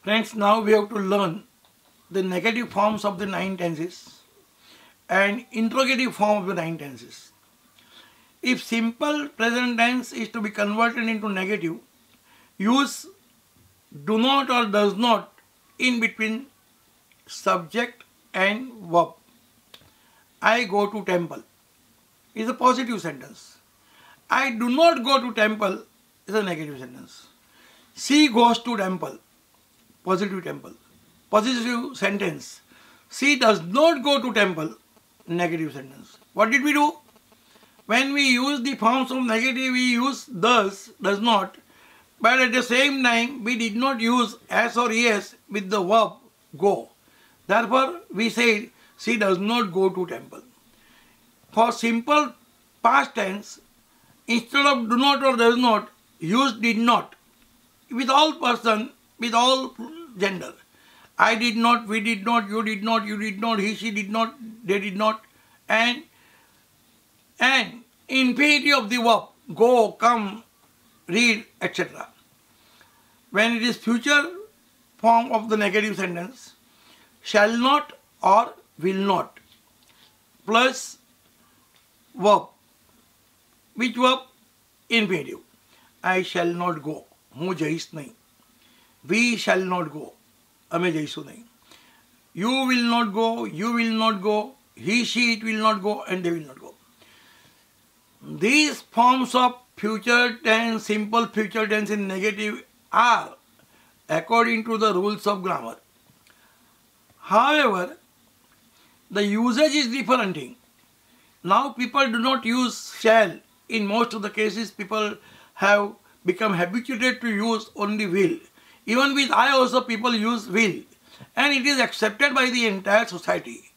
Friends, now we have to learn the negative forms of the 9 tenses and interrogative form of the 9 tenses. If simple present tense is to be converted into negative, use do not or does not in between subject and verb. I go to temple is a positive sentence. I do not go to temple is a negative sentence. She goes to temple, positive temple. Positive sentence. She does not go to temple, negative sentence. What did we do? When we use the forms of negative, we use does not, but at the same time, we did not use as or yes with the verb go. Therefore, we said she does not go to temple. For simple past tense, instead of do not or does not, use did not. With all person, with all gender. I did not, we did not, you did not, he, she did not, they did not. And infinity of the verb, go, come, read, etc. When it is future form of the negative sentence, shall not or will not, plus verb. Which verb? Infinitive. I shall not go. હું જઈશ નહીં. We shall not go. અમે જઈશું નહીં. You will not go. You will not go. He, she, it will not go, and they will not go. These forms of future tense, simple future tense in negative are according to the rules of grammar. However, the usage is different. Now people do not use shall. In most of the cases, people have become habituated to use only will. Even with I also people use will. And it is accepted by the entire society.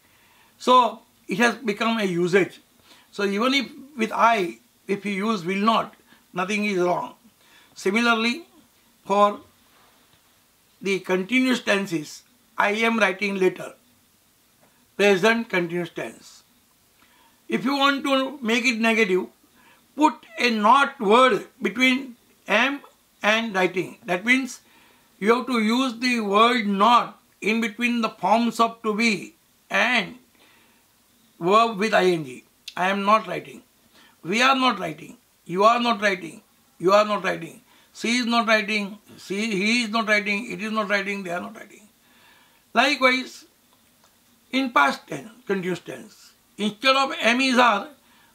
So it has become a usage. So even if with I, if you use will not, nothing is wrong. Similarly, for the continuous tenses, I am writing letter. Present continuous tense. If you want to make it negative, put a not word between am and writing. That means you have to use the word not in between the forms of to be and verb with ing. I am not writing. We are not writing. You are not writing. You are not writing. She is not writing. He is not writing. It is not writing. They are not writing. Likewise, in past tense, continuous tense, instead of am is are,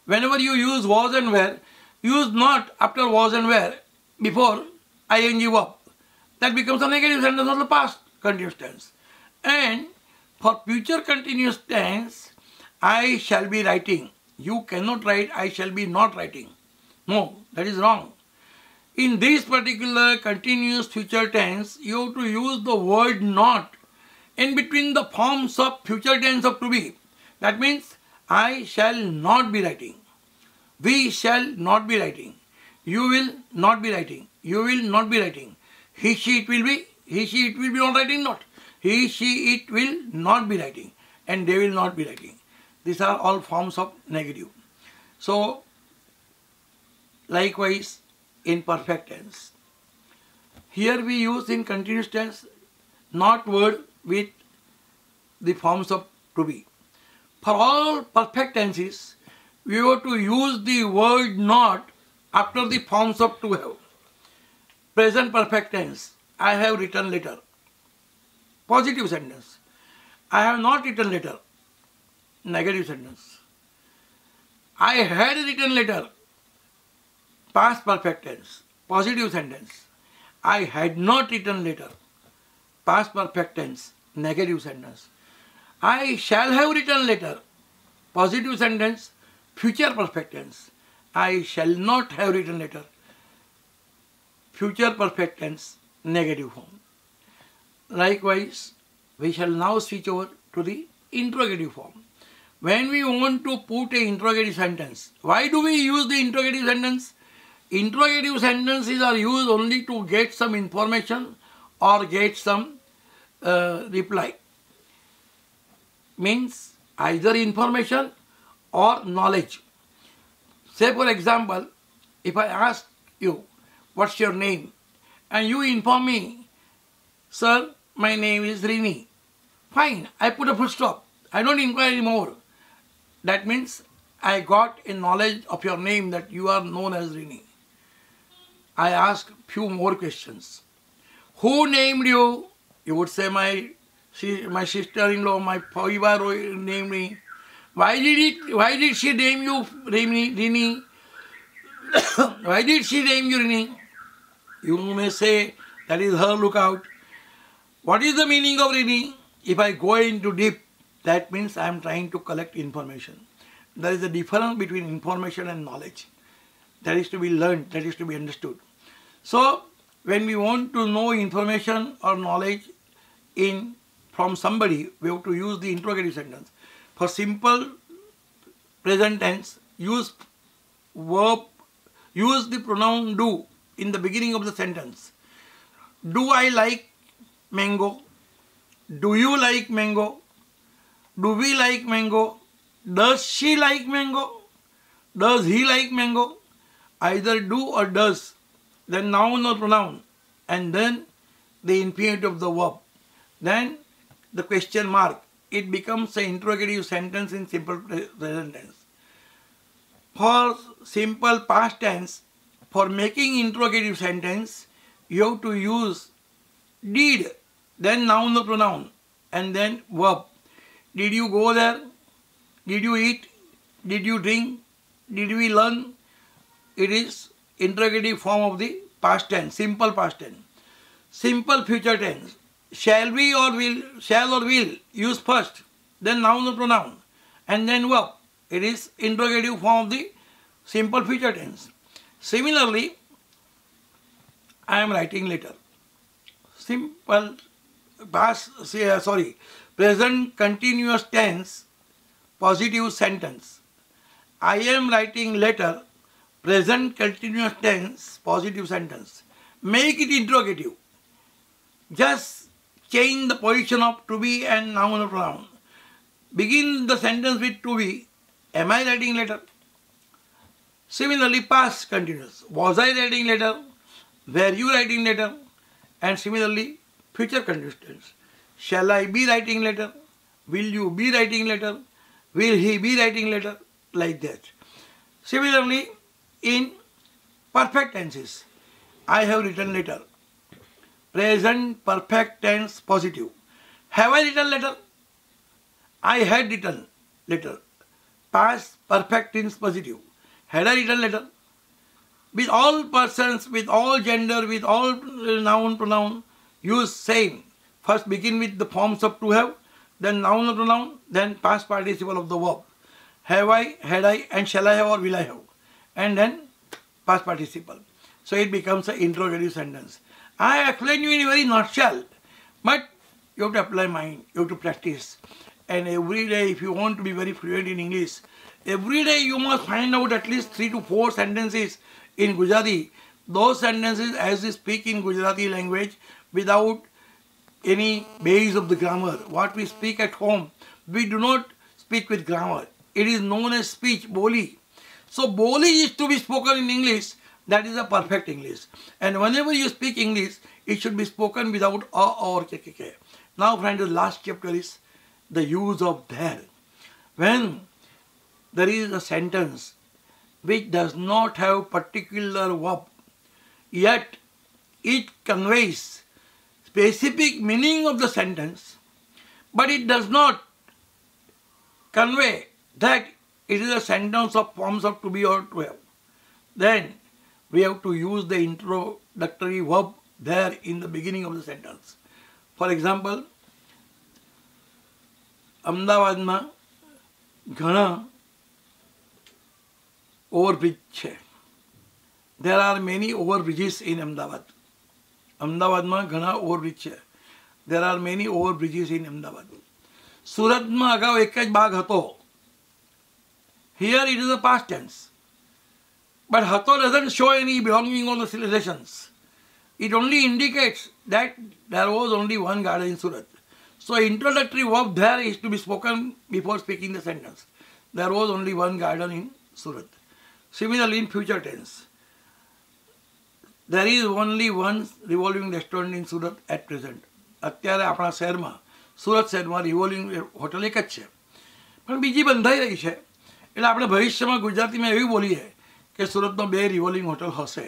whenever you use was and were, use not after was and were before ing verb. That becomes a negative sentence of the past continuous tense. And for future continuous tense, I shall be writing. You cannot write I shall be not writing. No, that is wrong. In this particular continuous future tense, you have to use the word not in between the forms of future tense of to be. That means I shall not be writing. We shall not be writing. You will not be writing. You will not be writing. He, she, it will be. He, she, it will be not writing not. He, she, it will not be writing. And they will not be writing. These are all forms of negative. So, likewise in perfect tense. Here we use in continuous tense not word with the forms of to be. For all perfect tenses, we have to use the word not after the forms of to have. Present perfect tense, I have written letter. Positive sentence. I have not written letter. Negative sentence. I had written letter. Past perfect tense. Positive sentence. I had not written letter. Past perfect tense. Negative sentence. I shall have written letter. Positive sentence. Future perfect tense. I shall not have written letter. Future perfect tense, negative form. Likewise, we shall now switch over to the interrogative form. When we want to put an interrogative sentence, why do we use the interrogative sentence? Interrogative sentences are used only to get some information or get some reply. Means either information or knowledge. Say for example, if I ask you, what's your name? And you inform me, sir, my name is Rini. Fine, I put a full stop. I don't inquire anymore. That means I got a knowledge of your name that you are known as Rini. I ask few more questions. Who named you? You would say my sister-in-law, my parivar named me. Why did she name you Rini? Why did she name you Rini? You may say that is her lookout. What is the meaning of Rini? If I go into deep, that means I am trying to collect information. There is a difference between information and knowledge. That is to be learned, that is to be understood. So, when we want to know information or knowledge from somebody, we have to use the interrogative sentence. For simple present tense, use the pronoun do in the beginning of the sentence. Do I like mango? Do you like mango? Do we like mango? Does she like mango? Does he like mango? Either do or does, then noun or pronoun, and then the infinitive of the verb. Then the question mark. It becomes an interrogative sentence in simple present tense. For simple past tense, for making interrogative sentence, you have to use did, then noun or pronoun, and then verb. Did you go there? Did you eat? Did you drink? Did we learn? It is interrogative form of the past tense, simple past tense. Simple future tense. Shall we or will use first, then noun or pronoun, and then verb. It is interrogative form of the simple future tense. Similarly, I am writing letter. Simple present continuous tense, positive sentence. I am writing letter, present continuous tense, positive sentence. Make it interrogative. Just change the position of to be and noun or pronoun. Begin the sentence with to be. Am I writing letter? Similarly, past continuous. Was I writing letter? Were you writing letter? And similarly, future continuous tense. Shall I be writing letter? Will you be writing letter? Will he be writing letter? Like that. Similarly, in perfect tenses, I have written letter. Present perfect tense positive. Have I written letter? I had written letter. Past perfect tense positive. Had I written letter? With all persons, with all gender, with all noun, pronoun, use same. First begin with the forms of to have, then noun or pronoun, then past participle of the verb. Have I, had I, and shall I have or will I have? And then past participle. So it becomes an interrogative sentence. I explain you in a very nutshell, but you have to apply mind, you have to practice. And every day, if you want to be very fluent in English, every day you must find out at least 3 to 4 sentences in Gujarati. Those sentences as we speak in Gujarati language without any base of the grammar. What we speak at home, we do not speak with grammar. It is known as speech, boli. So boli is to be spoken in English. That is a perfect English. And whenever you speak English, it should be spoken without a or k. Now friends, the last chapter is the use of there. When there is a sentence which does not have particular verb, yet it conveys specific meaning of the sentence, but it does not convey that it is a sentence of forms of to be or to have, then we have to use the introductory verb there in the beginning of the sentence. For example, અમદાવાદમાં ઘણા overbridge છે. There are many overbridges in Ahmedabad. અમદાવાદમાં ઘણા overbridge છે. There are many overbridges in Ahmedabad. સુરતમાં અગાઉ એક જ બાગ હતો. Here it is a past tense. But Hato doesn't show any belonging on the civilizations. It only indicates that there was only one garden in Surat. So introductory verb there is to be spoken before speaking the sentence. There was only one garden in Surat. Similarly in future tense, there is only one revolving restaurant in Surat at present. અત્યારે આપણા શહેરમાં સુરત શહેરમાં revolving hotel એક જ છે, પણ બીજી બંધાઈ રહી છે. એટલે આપણે ભવિષ્યમાં ગુજરાતીમાં એવું બોલીએ કે સુરતમાં 2 રિવોલ્વિંગ હોટલ હશે.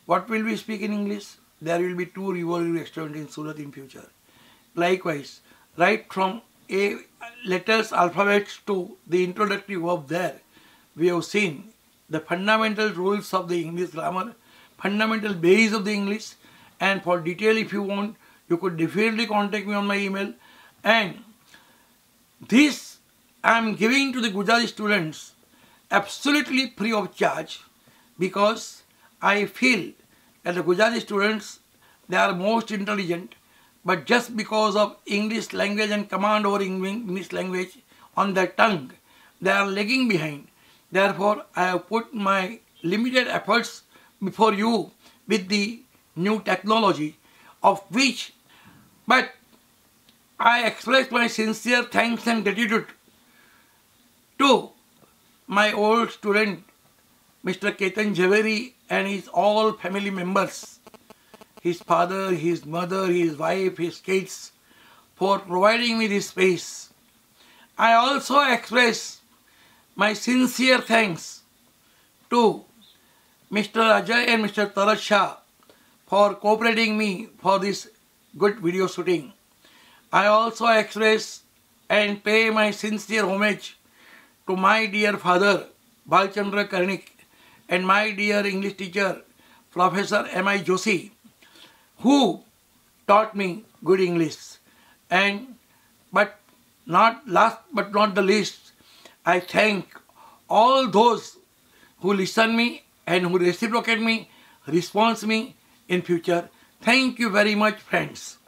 What will we speak in English? There will be 2 revolving restaurants in Surat in future. Likewise, right from A letters, alphabets to the introductory verb there, we have seen the fundamental rules of the English grammar, fundamental base of the English, and for detail if you want, you could definitely contact me on my email. And this I am giving to the Gujarati students absolutely free of charge, because I feel that the Gujarati students, they are most intelligent, but just because of English language and command over English language on their tongue, they are lagging behind. Therefore, I have put my limited efforts before you with the new technology, of which, but I express my sincere thanks and gratitude to my old student, Mr. Ketan Jhaveri, and his all family members, his father, his mother, his wife, his kids, for providing me this space. I also express my sincere thanks to Mr. Ajay and Mr. Tarak Shah for cooperating me for this good video shooting. I also express and pay my sincere homage to my dear father, Balchandra Karnik, and my dear English teacher, Professor M.I. Joshi, who taught me good English. And but not last but not the least, I thank all those who listen me and who reciprocate me, response me in future. Thank you very much, friends.